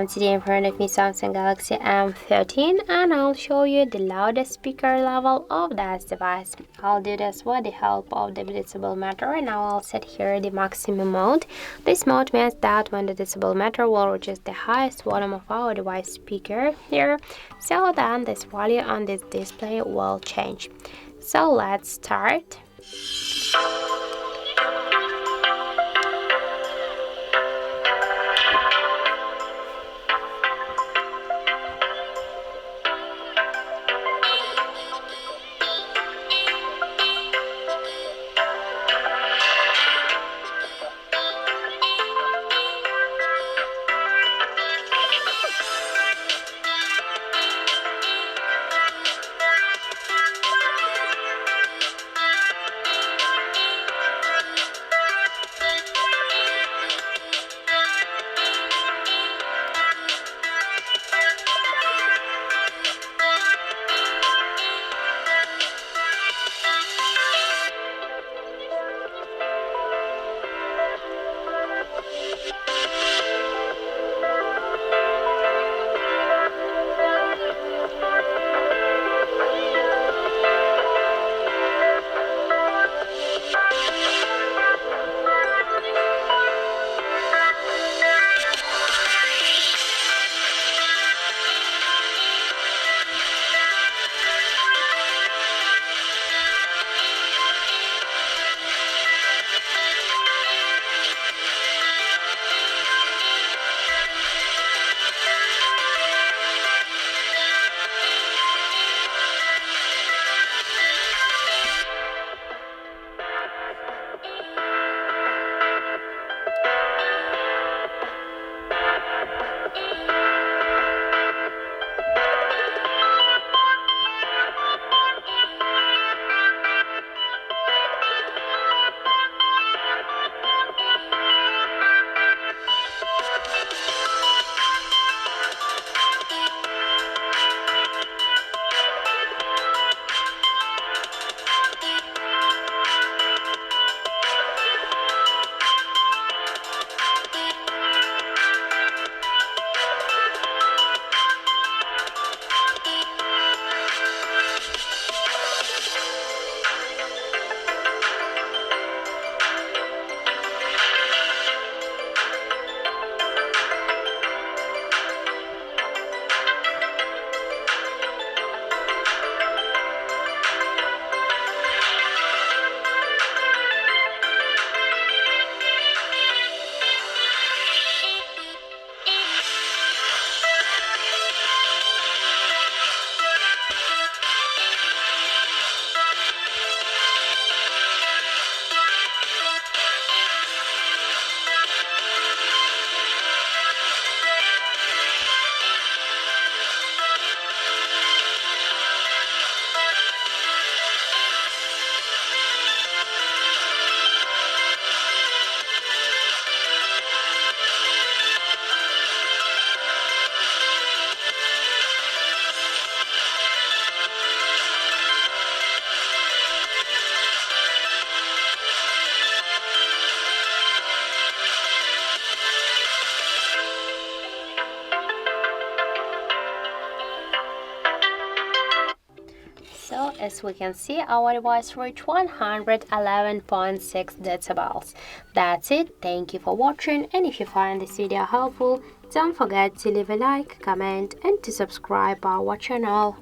have today in front of me Samsung Galaxy M13, and I'll show you the loudest speaker level of this device. I'll do this with the help of the decibel meter. Now I'll set here the maximum mode. This mode means that when the decibel meter will reach the highest volume of our device speaker here, so then this value on this display will change. So let's start. So as we can see, our device reached 111.6 decibels. That's it. Thank you for watching, and if you find this video helpful, don't forget to leave a like, comment and to subscribe our channel.